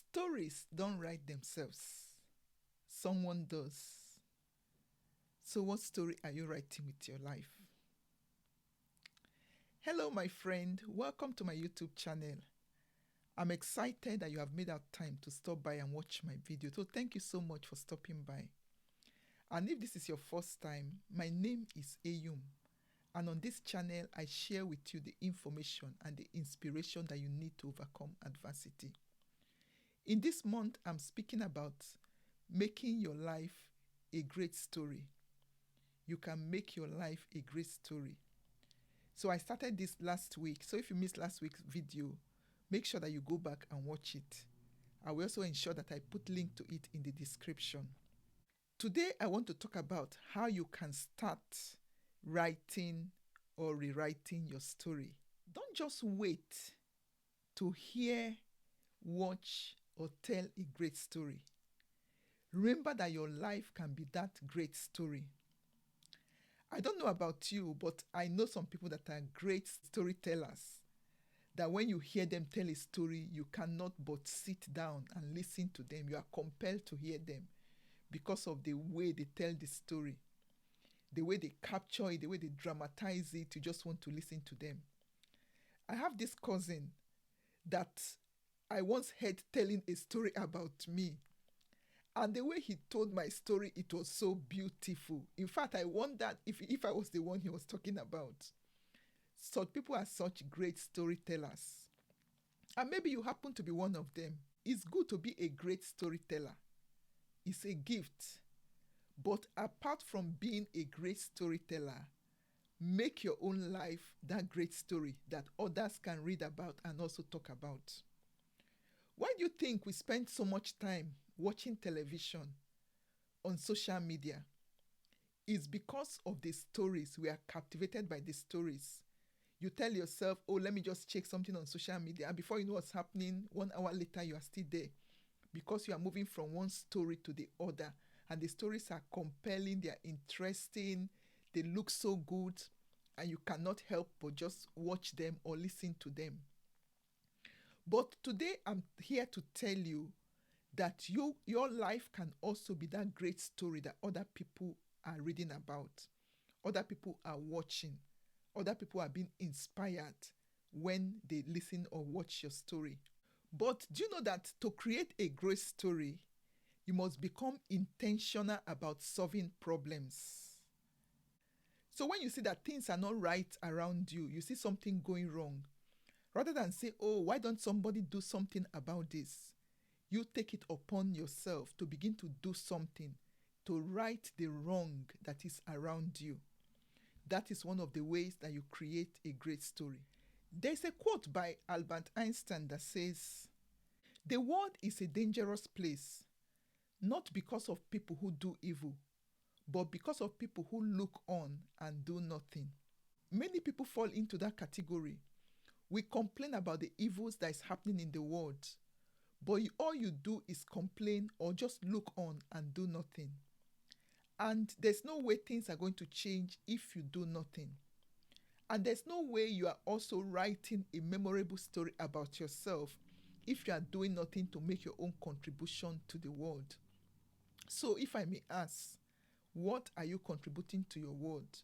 Stories don't write themselves. Someone does. So what story are you writing with your life? Hello, my friend. Welcome to my YouTube channel. I'm excited that you have made out time to stop by and watch my video. So thank you so much for stopping by. And if this is your first time, my name is Eyum. And on this channel, I share with you the information and the inspiration that you need to overcome adversity. In this month, I'm speaking about making your life a great story. You can make your life a great story. So I started this last week. So if you missed last week's video, make sure that you go back and watch it. I will also ensure that I put link to it in the description. Today, I want to talk about how you can start writing or rewriting your story. Don't just wait to hear, watch, or tell a great story. Remember that your life can be that great story. I don't know about you, but I know some people that are great storytellers, that when you hear them tell a story, you cannot but sit down and listen to them. You are compelled to hear them because of the way they tell the story, the way they capture it, the way they dramatize it. You just want to listen to them. I have this cousin that I once heard telling a story about me. And the way he told my story, it was so beautiful. In fact, I wondered if I was the one he was talking about. So people are such great storytellers. And maybe you happen to be one of them. It's good to be a great storyteller. It's a gift. But apart from being a great storyteller, make your own life that great story that others can read about and also talk about. Why do you think we spend so much time watching television, on social media? It's because of the stories. We are captivated by the stories. You tell yourself, oh, let me just check something on social media. And before you know what's happening, 1 hour later, you are still there because you are moving from one story to the other. And the stories are compelling, they are interesting, they look so good, and you cannot help but just watch them or listen to them. But today, I'm here to tell you that your life can also be that great story that other people are reading about, other people are watching, other people are being inspired when they listen or watch your story. But do you know that to create a great story, you must become intentional about solving problems? So when you see that things are not right around you, you see something going wrong, rather than say, oh, why don't somebody do something about this? You take it upon yourself to begin to do something to right the wrong that is around you. That is one of the ways that you create a great story. There's a quote by Albert Einstein that says, "The world is a dangerous place, not because of people who do evil, but because of people who look on and do nothing." Many people fall into that category. We complain about the evils that is happening in the world, but all you do is complain or just look on and do nothing. And there's no way things are going to change if you do nothing. And there's no way you are also writing a memorable story about yourself if you are doing nothing to make your own contribution to the world. So if I may ask, what are you contributing to your world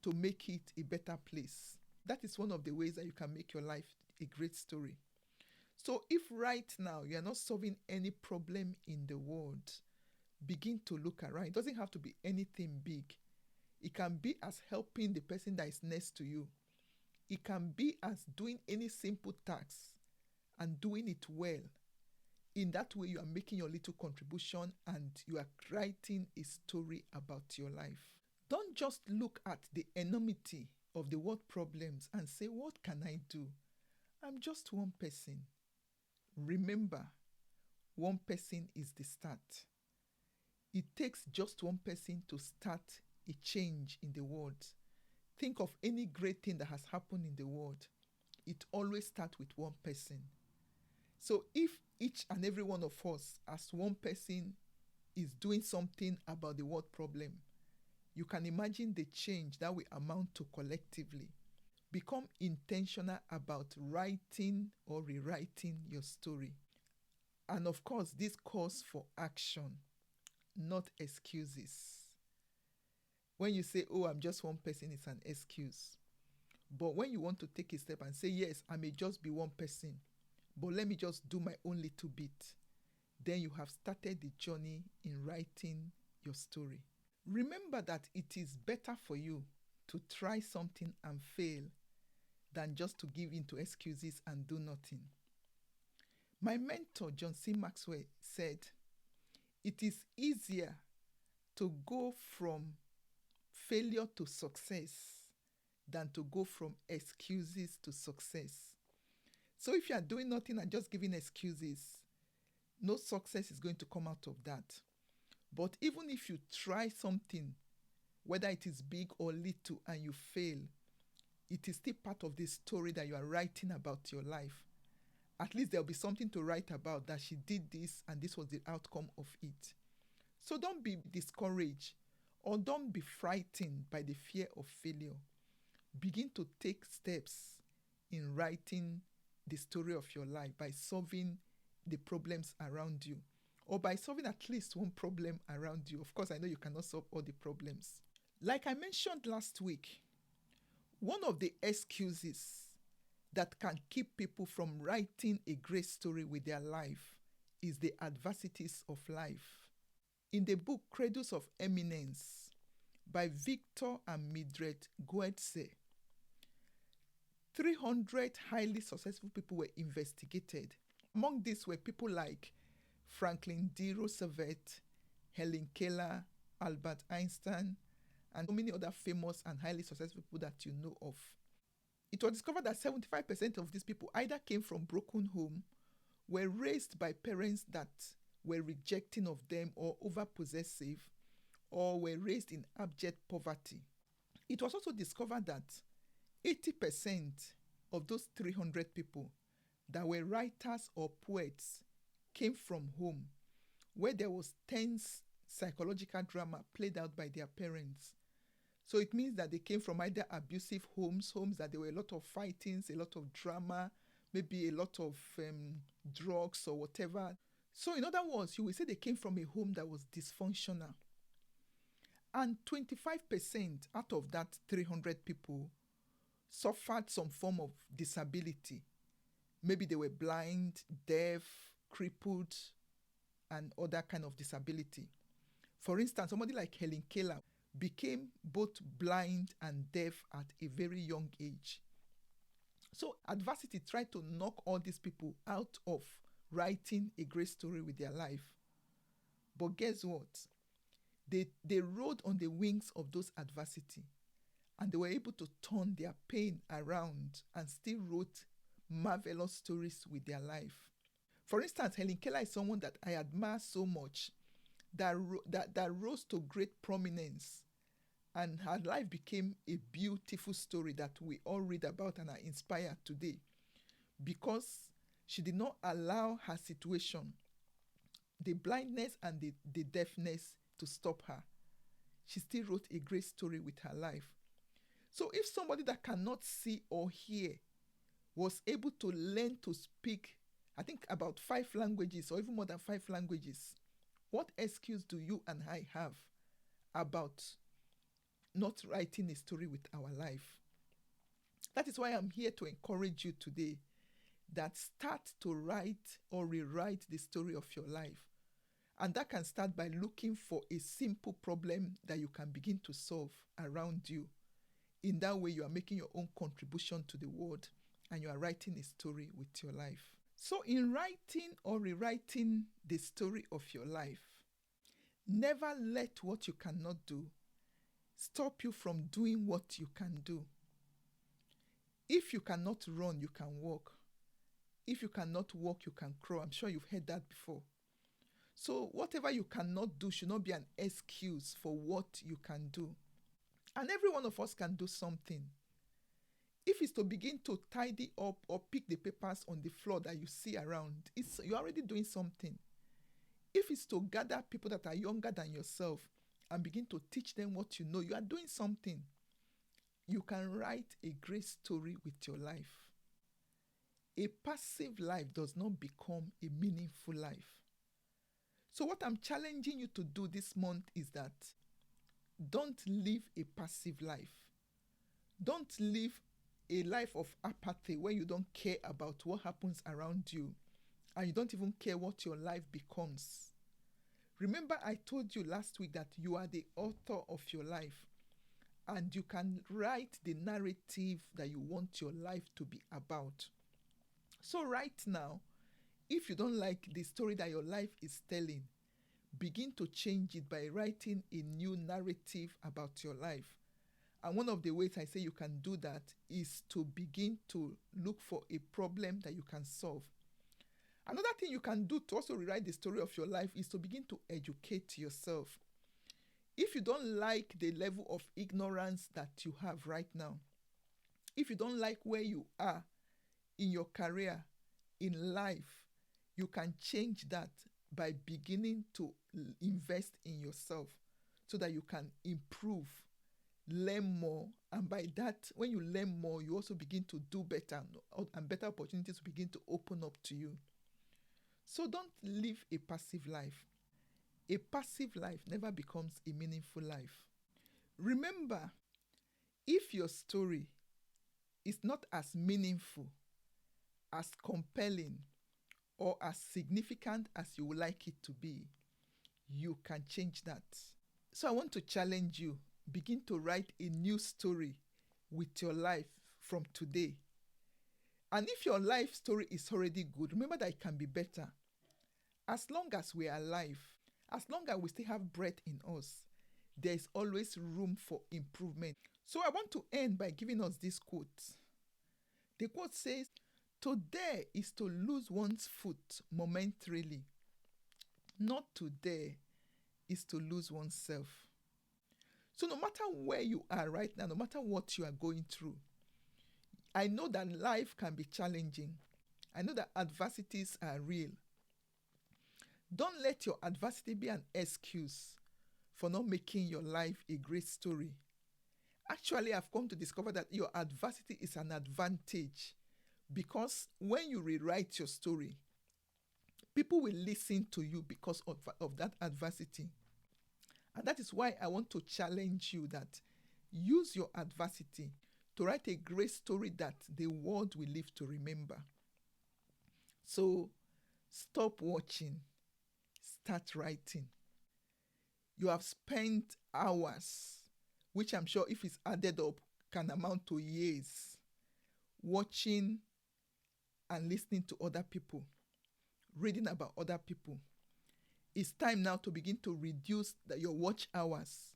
to make it a better place? That is one of the ways that you can make your life a great story. So if right now you are not solving any problem in the world, begin to look around. It doesn't have to be anything big. It can be as helping the person that is next to you. It can be as doing any simple task and doing it well. In that way, you are making your little contribution and you are writing a story about your life. Don't just look at the enormity of the world problems and say, what can I do? I'm just one person. Remember, one person is the start. It takes just one person to start a change in the world. Think of any great thing that has happened in the world. It always starts with one person. So if each and every one of us as one person is doing something about the world problem, you can imagine the change that will amount to collectively. Become intentional about writing or rewriting your story. And of course, this calls for action, not excuses. When you say, oh, I'm just one person, it's an excuse. But when you want to take a step and say, yes, I may just be one person, but let me just do my own little bit, then you have started the journey in writing your story. Remember that it is better for you to try something and fail than just to give in to excuses and do nothing. My mentor, John C. Maxwell, said, it is easier to go from failure to success than to go from excuses to success. So if you are doing nothing and just giving excuses, no success is going to come out of that. But even if you try something, whether it is big or little, and you fail, it is still part of the story that you are writing about your life. At least there'll be something to write about, that she did this and this was the outcome of it. So don't be discouraged or don't be frightened by the fear of failure. Begin to take steps in writing the story of your life by solving the problems around you, or by solving at least one problem around you. Of course, I know you cannot solve all the problems. Like I mentioned last week, one of the excuses that can keep people from writing a great story with their life is the adversities of life. In the book Cradles of Eminence by Victor and Mildred 𝗂𝗧𝗛𝗜, 300 highly successful people were investigated. Among these were people like Franklin D. Roosevelt, Helen Keller, Albert Einstein, and so many other famous and highly successful people that you know of. It was discovered that 75% of these people either came from broken home, were raised by parents that were rejecting of them or overpossessive, or were raised in abject poverty. It was also discovered that 80% of those 300 people that were writers or poets came from home where there was tense psychological drama played out by their parents. So it means that they came from either abusive homes that there were a lot of fightings, a lot of drama, maybe a lot of drugs or whatever. So in other words, you will say they came from a home that was dysfunctional. And 25% out of that 300 people suffered some form of disability. Maybe they were blind, deaf, crippled, and other kind of disability. For instance, somebody like Helen Keller became both blind and deaf at a very young age. So adversity tried to knock all these people out of writing a great story with their life. But guess what? They rode on the wings of those adversity, and they were able to turn their pain around and still wrote marvelous stories with their life. For instance, Helen Keller is someone that I admire so much, that rose to great prominence, and her life became a beautiful story that we all read about and are inspired today, because she did not allow her situation, the blindness and the deafness, to stop her. She still wrote a great story with her life. So if somebody that cannot see or hear was able to learn to speak, I think about 5 languages or even more than 5 languages, what excuse do you and I have about not writing a story with our life? That is why I'm here to encourage you today, that start to write or rewrite the story of your life. And that can start by looking for a simple problem that you can begin to solve around you. In that way, you are making your own contribution to the world and you are writing a story with your life. So in writing or rewriting the story of your life, never let what you cannot do stop you from doing what you can do. If you cannot run, you can walk. If you cannot walk, you can crawl. I'm sure you've heard that before. So whatever you cannot do should not be an excuse for what you can do. And every one of us can do something. If it's to begin to tidy up or pick the papers on the floor that you see around, you're already doing something. If it's to gather people that are younger than yourself and begin to teach them what you know, you are doing something. You can write a great story with your life. A passive life does not become a meaningful life. So what I'm challenging you to do this month is that don't live a passive life. Don't live a life of apathy where you don't care about what happens around you and you don't even care what your life becomes. Remember, I told you last week that you are the author of your life and you can write the narrative that you want your life to be about. So right now, if you don't like the story that your life is telling, begin to change it by writing a new narrative about your life. And one of the ways I say you can do that is to begin to look for a problem that you can solve. Another thing you can do to also rewrite the story of your life is to begin to educate yourself. If you don't like the level of ignorance that you have right now, if you don't like where you are in your career, in life, you can change that by beginning to invest in yourself so that you can improve, learn more, and by that, when you learn more, you also begin to do better and better opportunities begin to open up to you. So don't live a passive life. A passive life never becomes a meaningful life. Remember, if your story is not as meaningful, as compelling, or as significant as you would like it to be, you can change that. So I want to challenge you. Begin to write a new story with your life from today. And if your life story is already good, remember that it can be better. As long as we are alive, as long as we still have breath in us, there is always room for improvement. So I want to end by giving us this quote. The quote says, "To dare is to lose one's foot momentarily. Not to dare is to lose oneself." So no matter where you are right now, no matter what you are going through, I know that life can be challenging. I know that adversities are real. Don't let your adversity be an excuse for not making your life a great story. Actually, I've come to discover that your adversity is an advantage because when you rewrite your story, people will listen to you because of that adversity. And that is why I want to challenge you that use your adversity to write a great story that the world will live to remember. So stop watching, start writing. You have spent hours, which I'm sure if it's added up can amount to years, watching and listening to other people, reading about other people. It's time now to begin to reduce your watch hours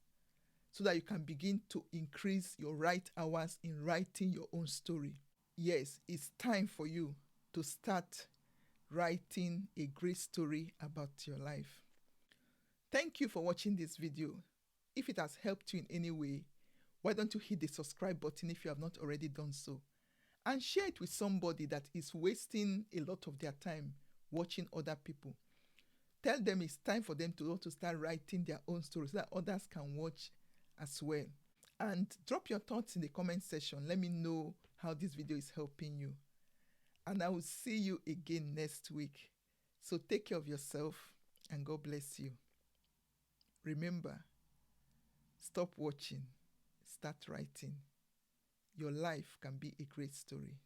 so that you can begin to increase your write hours in writing your own story. Yes, it's time for you to start writing a great story about your life. Thank you for watching this video. If it has helped you in any way, why don't you hit the subscribe button if you have not already done so? And share it with somebody that is wasting a lot of their time watching other people. Tell them it's time for them to also start writing their own stories so that others can watch as well. And drop your thoughts in the comment section. Let me know how this video is helping you. And I will see you again next week. So take care of yourself and God bless you. Remember, stop watching, start writing. Your life can be a great story.